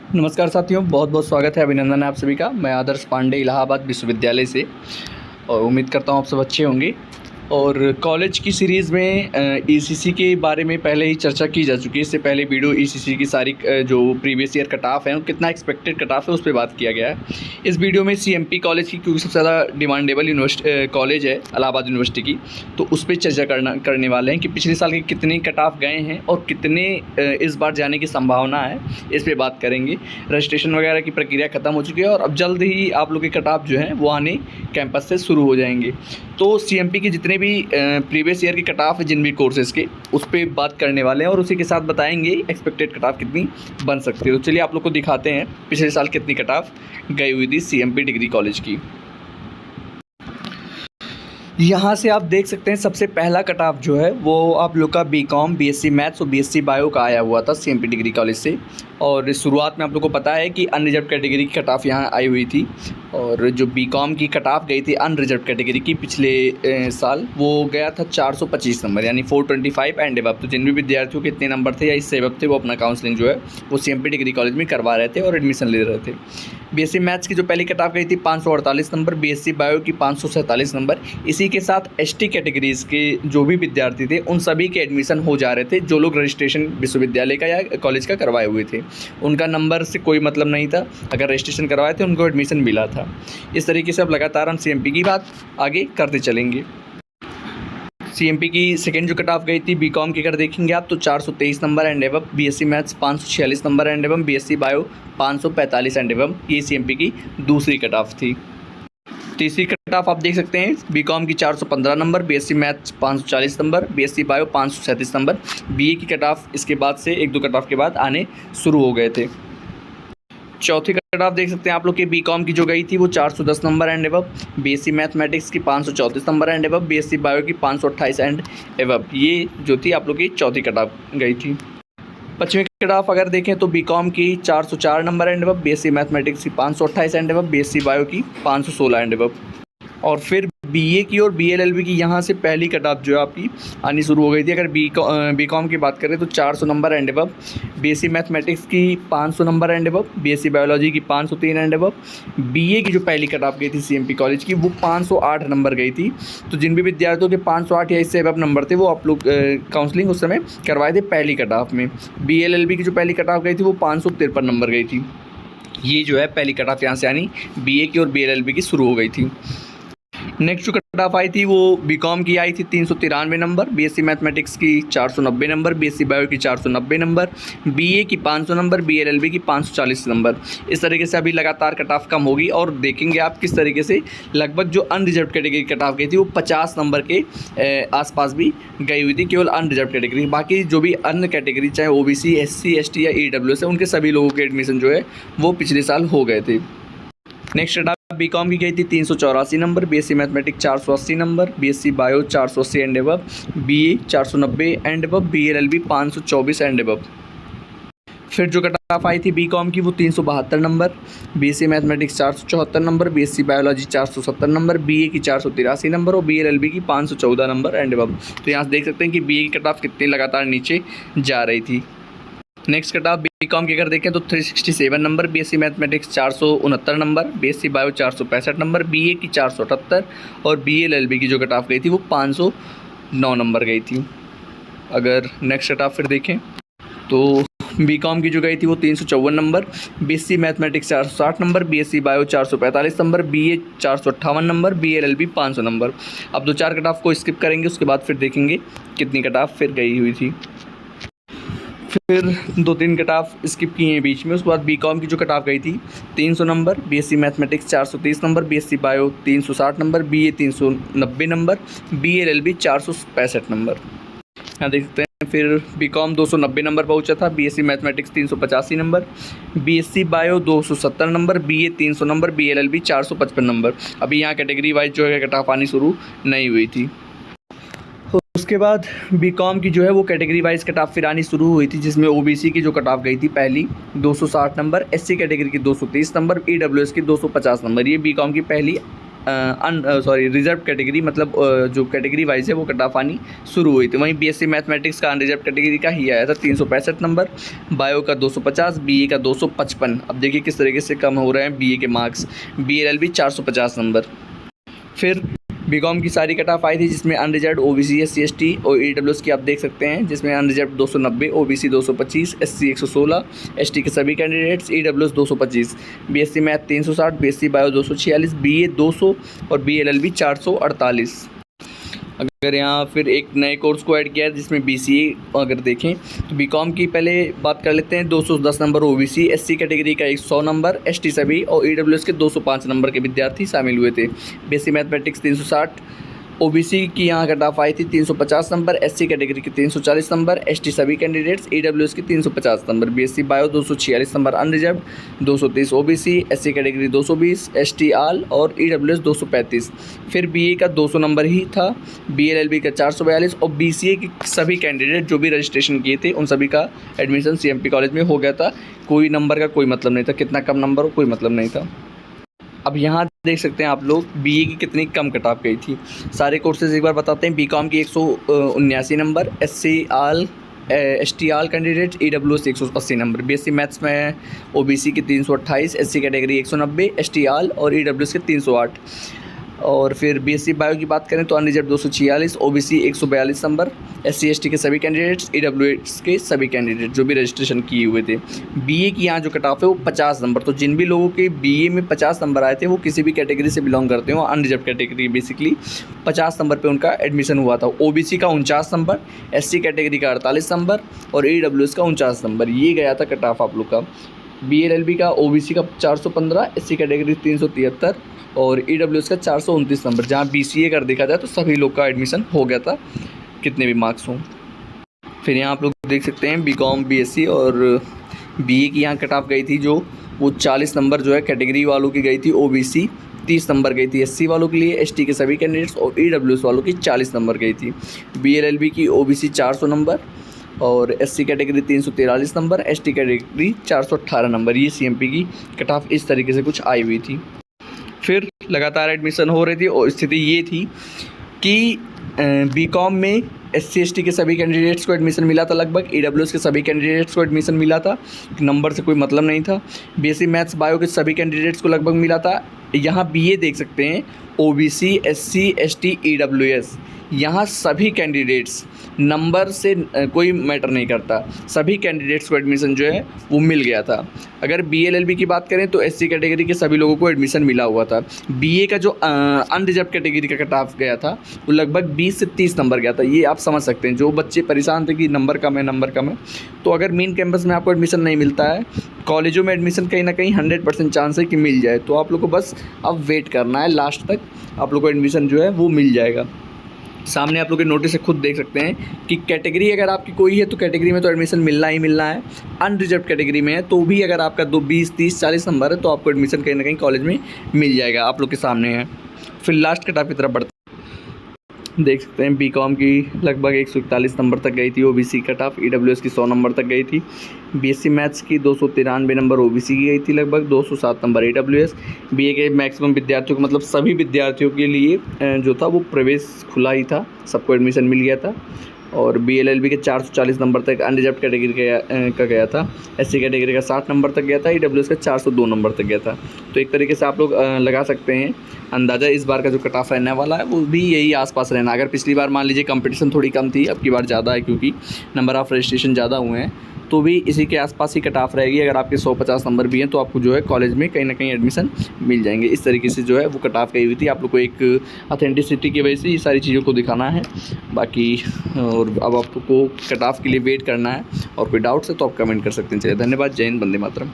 नमस्कार साथियों, बहुत बहुत स्वागत है, अभिनंदन है आप सभी का। मैं आदर्श पांडे इलाहाबाद विश्वविद्यालय से और उम्मीद करता हूँ आप सब अच्छे होंगे। और कॉलेज की सीरीज़ में ईसीसी के बारे में पहले ही चर्चा की जा चुकी है। इससे पहले वीडियो ईसीसी की सारी जो प्रीवियस ईयर कट ऑफ है, कितना एक्सपेक्टेड कट ऑफ है, उस पर बात किया गया है। इस वीडियो में सीएमपी कॉलेज की, क्योंकि सबसे ज़्यादा डिमांडेबल कॉलेज है इलाहाबाद यूनिवर्सिटी की, तो उस पर चर्चा करने वाले हैं कि पिछले साल के कितने कट ऑफ गए हैं और कितने इस बार जाने की संभावना है, इस पर बात करेंगे। रजिस्ट्रेशन वगैरह की प्रक्रिया ख़त्म हो चुकी है और अब जल्द ही आप लोग के कट ऑफ जो हैं वो आने कैंपस से शुरू हो जाएंगे। तो सीएमपी के जितने भी प्रीवियस ईयर के कट ऑफ है जिन भी कोर्सेज़ के, उस पर बात करने वाले हैं और उसी के साथ बताएंगे एक्सपेक्टेड कट ऑफ कितनी बन सकती है। तो चलिए आप लोग को दिखाते हैं पिछले साल कितनी कट ऑफ गई हुई थी सीएमपी डिग्री कॉलेज की। यहाँ से आप देख सकते हैं सबसे पहला कट ऑफ जो है वो आप लोग का बीकॉम, बीएससी मैथ्स और बीएससी बायो का आया हुआ था सीएमपी डिग्री कॉलेज से। और शुरुआत में आप लोग को पता है कि अनरिजर्व कैटेगरी की कट ऑफ यहाँ आई हुई थी और जो बीकॉम की कट ऑफ गई थी अनरिजर्व कैटेगरी की पिछले साल, वो गया था 425 नंबर, यानी 425 एंड अबव। तो जिन भी विद्यार्थियों के इतने नंबर थे या इससे अबव थे, वो अपना काउंसलिंग जो है वो सीएमपी डिग्री कॉलेज में करवा रहे थे और एडमिशन ले रहे थे। बीएससी मैथ्स की जो पहली कट ऑफ गई थी 548 नंबर, बीएससी बायो की 547 नंबर। इसी के साथ एसटी कैटेगरीज़ के जो भी विद्यार्थी थे उन सभी के एडमिशन हो जा रहे थे, जो लोग रजिस्ट्रेशन विश्वविद्यालय का या कॉलेज का करवाए हुए थे। उनका नंबर से कोई मतलब नहीं था, अगर रजिस्ट्रेशन करवाए थे उनको एडमिशन मिला था। इस तरीके से अब लगातार हम सीएमपी की बात आगे करते चलेंगे। सीएमपी की सेकेंड जो कट ऑफ गई थी बीकॉम की अगर देखेंगे आप तो 423 number and above, BSc maths 546 number and above, BSc bio 545 and above. ये सीएमपी की दूसरी कट ऑफ थी। तीसरी कट ऑफ आप देख सकते हैं बीकॉम की 415 number, BSc maths 540 number, BSc bio 537 number. BA की कट ऑफ इसके बाद से एक दो कट ऑफ के बाद आने शुरू हो गए थे। चौथी कट ऑफ देख सकते हैं आप लोग के बीकॉम की जो गई थी वो 410 number and above, BSc mathematics की 534 number and above, BSc bio की 528 एंड एबव। ये जो थी आप लोग की चौथी कट ऑफ गई थी। पश्चिमी कट ऑफ अगर देखें तो बीकॉम की 404 number and above, BSc mathematics की 528 एंड एबव, बीएससी बायो की 516 एंड एबव। और फिर बीए की और बीएलएलबी की यहाँ से पहली कट ऑफ जो है आपकी आनी शुरू हो गई थी। अगर बीकॉम की बात करें तो 400 number and above, BSc mathematics की 500 number and above, BSc biology की 503 एंड अबव। बीए की जो पहली कट ऑफ गई थी सीएमपी कॉलेज की वो 508 नंबर गई थी। तो जिन भी विद्यार्थियों के 508 या इससे अबव नंबर थे वो आप लोग काउंसलिंग उस समय करवाए थे पहली कट ऑफ में। बीएलएलबी की जो पहली कट ऑफ गई थी वो 553 नंबर गई थी। ये जो है पहली कट ऑफ यहाँ से आनी बीए की और बीएलएलबी की शुरू हो गई थी। नेक्स्ट जो कट ऑफ आई थी वो बीकॉम की आई थी 393 नंबर, बीएससी मैथमेटिक्स की 490 नंबर, बीएससी बायो की 490 नंबर, बीए की 500 नंबर, बीएलएलबी की 540 नंबर। इस तरीके से अभी लगातार कट ऑफ कम होगी और देखेंगे आप किस तरीके से लगभग जो अनरिजर्व कैटेगरी कट ऑफ गई थी वो 50 नंबर के आसपास भी गई हुई थी, केवल अनरिजर्व कैटेगरी। बाकी जो भी अन्य कैटेगरी चाहे ओबीसी, एससी, एसटी या ईडब्ल्यूएस है, उनके सभी लोगों के एडमिशन जो है वो पिछले साल हो गए थे। नेक्स्ट कट ऑफ बीकॉम की गई थी 384 number, BSc mathematics 480 number, BSc bio 480 and above, BA 490 and above, BLLB 524 and above. फिर जो कट ऑफ आई थी बीकॉम की वो 372 number, BSc mathematics 474 number, BSc biology 470 number, BA की 483 नंबर और बीएलएलबी की 514 नंबर एंड अबव। तो यहाँ से देख सकते हैं कि बीए की कट ऑफ कितनी लगातार नीचे जा रही थी। नेक्स्ट कट ऑफ बीकॉम की अगर देखें तो 367 number, BSc mathematics 469 number, BSc bio 465 number, BA की 478 और बीएलएलबी की जो कट ऑफ गई थी वो 509 नंबर गई थी। अगर नेक्स्ट कट ऑफ फिर देखें तो बीकॉम की जो गई थी वो 354 number, BSc mathematics 460 number, BSc bio 445 number, BA 458 number, BLLB 500 number. अब दो चार कट ऑफ को स्किप करेंगे, उसके बाद फिर देखेंगे कितनी कट ऑफ फिर गई हुई थी। फिर दो तीन कट ऑफ स्किप किए हैं बीच में। उसके बाद बीकॉम की जो कट ऑफ गई थी 300 number, BSc mathematics 430 number, BSc bio 360 number, BA 390 number, BLLB 465 number. यहाँ देख सकते हैं। फिर बीकॉम 290 नंबर पहुँचा था, BSc mathematics 385 number, BSc bio 270 number, BA 300 number, BLLB 455 number. अभी यहाँ कैटेगरी वाइज जो है कट ऑफ आनी शुरू नहीं हुई थी। उसके बाद बीकॉम की जो है वो कैटेगरी वाइज कट ऑफ फिर आनी शुरू हुई थी, जिसमें ओबीसी की जो कट ऑफ गई थी पहली 260 नंबर, एससी कैटेगरी की 230 नंबर, ईडब्ल्यूएस की 250 नंबर। ये बीकॉम की पहली रिजर्व कैटेगरी मतलब जो कैटेगरी वाइज है वो कट ऑफ आनी शुरू हुई थी। वहीं बीएससी मैथमेटिक्स का अनरिजर्व कैटेगरी का ही आया था 365 नंबर, बायो का 250, बीए का 255। अब देखिए किस तरीके से कम हो रहे हैं बीए के मार्क्स। BLLB 450 number. फिर बीकॉम की सारी कट ऑफ आई थी जिसमें अनरिजर्व ओबीसी एससी एसटी और ईडब्ल्यूएस की आप देख सकते हैं, जिसमें अनरिजर्व 290, ओबीसी 225, एससी 116, एसटी के सभी candidates, EWS 225, BSc math 360, BSc bio 246, BA 200 और बीएलएलबी 448। अगर यहाँ फिर एक नए कोर्स को ऐड किया है जिसमें बीसीए अगर देखें तो बीकॉम की पहले बात कर लेते हैं। 210 नंबर ओबीसी, एससी कैटेगरी का 100 नंबर, एसटी सभी और ईडब्ल्यूएस के 205 नंबर के विद्यार्थी शामिल हुए थे। बीएससी मैथमेटिक्स 360, ओबीसी की यहाँ कट ऑफ आई थी 350 नंबर, एससी कैटेगरी के 340 नंबर, एसटी सभी कैंडिडेट्स, ईडब्ल्यूएस के 350 number, BSc bio 246 number unreserved, 230 OBC, SC category 220, ST all और ईडब्ल्यूएस 235। फिर बीए का 200 नंबर ही था, बीएलएलबी का 442 और बीसीए के सभी कैंडिडेट जो भी रजिस्ट्रेशन किए थे उन सभी का एडमिशन सीएमपी कॉलेज में हो गया था। कोई नंबर का कोई मतलब नहीं था, कितना कम नंबर हो कोई मतलब नहीं था। अब यहाँ देख सकते हैं आप लोग बीए की कितनी कम कट ऑफ गई थी। सारे कोर्सेज एक बार बताते हैं। बीकॉम की 179 number, SC all ST all candidate, EWS 180 number, BSc maths में ओबीसी की 328, एससी कैटेगरी 190, एसटी आल और ईडब्ल्यूएस के 308। और फिर बीएससी बायो की बात करें तो unreserve 246, OBC 142 number, SC ST के सभी कैंडिडेट्स, ईडब्ल्यूएस के सभी कैंडिडेट जो भी रजिस्ट्रेशन किए हुए थे। बीए की यहाँ जो कट ऑफ है वो 50 नंबर। तो जिन भी लोगों के बीए में 50 नंबर आए थे वो किसी भी कैटेगरी से बिलोंग करते हो, अनरिजर्व कैटेगरी बेसिकली 50 नंबर पर उनका एडमिशन हुआ था। ओबीसी का 49 नंबर, एससी कैटेगरी का 48 नंबर और ईडब्ल्यूएस का 49 नंबर। ये गया था कट ऑफ आप लोग का। बीएलएलबी का ओबीसी का 415, एससी कैटेगरी 373 और ईडब्ल्यूएस का 429 नंबर। जहाँ बीसीए कर देखा जाए तो सभी लोग का एडमिशन हो गया था कितने भी मार्क्स हों। फिर यहाँ आप लोग देख सकते हैं बीकॉम बीएससी और बीए की यहाँ कट ऑफ गई थी जो वो 40 नंबर जो है कैटेगरी वालों की गई थी, ओबीसी 30 नंबर गई थी एससी वालों के लिए, एसटी के सभी कैंडिडेट्स और ईडब्ल्यूएस वालों की 40 नंबर गई थी। बीएलएलबी की ओबीसी 400 नंबर और SC category 343 number, ST category 418 number. ये सीएमपी की कट ऑफ इस तरीके से कुछ आई हुई थी। फिर लगातार एडमिशन हो रही थी और स्थिति ये थी कि बीकॉम में एससी एसटी के सभी कैंडिडेट्स को एडमिशन मिला था लगभग, ईडब्ल्यूएस के सभी कैंडिडेट्स को एडमिशन मिला था, नंबर से कोई मतलब नहीं था। बीएससी मैथ्स बायो के सभी कैंडिडेट्स को लगभग मिला था। यहाँ बीए देख सकते हैं, ओबीसी एससी एसटी ईडब्ल्यूएस, यहाँ सभी कैंडिडेट्स नंबर से कोई मैटर नहीं करता, सभी कैंडिडेट्स को एडमिशन जो है वो मिल गया था। अगर बीएलएलबी की बात करें तो एससी कैटेगरी के सभी लोगों को एडमिशन मिला हुआ था। बीए का जो अनरिजर्व कैटेगरी का कट ऑफ गया था वो लगभग 20 से 30 नंबर गया था। ये आप समझ सकते हैं, जो बच्चे परेशान थे कि नंबर कम है। तो अगर मेन कैंपस में आपको एडमिशन नहीं मिलता है, कॉलेजों में एडमिशन कहीं ना कहीं 100% चांस है कि मिल जाए। तो आप लोग को बस अब वेट करना है, लास्ट तक आप लोग को एडमिशन जो है वो मिल जाएगा। सामने आप लोग के नोटिस से खुद देख सकते हैं कि कैटेगरी अगर आपकी कोई है तो कैटेगरी में तो एडमिशन मिलना ही मिलना है। अनरिजर्व कैटेगरी में है तो भी अगर आपका 20, 30, 40 नंबर है तो आपको एडमिशन कहीं ना कहीं कॉलेज में मिल जाएगा। आप लोग के सामने है। फिर लास्ट कट ऑफ की तरफ बढ़ते देख सकते हैं। बीकॉम की लगभग 141 नंबर तक गई थी ओबीसी कट ऑफ, ईडब्ल्यूएस की 100 नंबर तक गई थी। बीएससी मैथ्स की 293 नंबर ओबीसी की गई थी, लगभग 207 नंबर ईडब्ल्यूएस। बीए के मैक्सिमम विद्यार्थियों को मतलब सभी विद्यार्थियों के लिए जो था वो प्रवेश खुला ही था, सबको एडमिशन मिल गया था। और बीएलएलबी के 440 नंबर तक अनरिजर्व कैटेगरी का गया था, एससी कैटेगरी का 60 नंबर तक गया था, ईडब्ल्यूएस का 402 नंबर तक गया था। तो एक तरीके से आप लोग लगा सकते हैं अंदाज़ा इस बार का जो कट ऑफ रहने वाला है वो भी यही आसपास रहना। अगर पिछली बार मान लीजिए कंपटीशन थोड़ी कम थी, अब की बार ज़्यादा है क्योंकि नंबर ऑफ़ रजिस्ट्रेशन ज़्यादा हुए हैं, तो भी इसी के आसपास ही कट ऑफ रहेगी। अगर आपके 150 नंबर भी हैं तो आपको जो है कॉलेज में कहीं ना कहीं एडमिशन मिल जाएंगे। इस तरीके से जो है वो कट ऑफ गई हुई थी। आप लोग को एक ऑथेंटिसिटी की वजह से ये सारी चीज़ों को दिखाना है। बाकी और अब आपको कट ऑफ के लिए वेट करना है और कोई डाउट्स है तो आप कमेंट कर सकते हैं। चलिए धन्यवाद। जय हिंद, वंदे मातरम।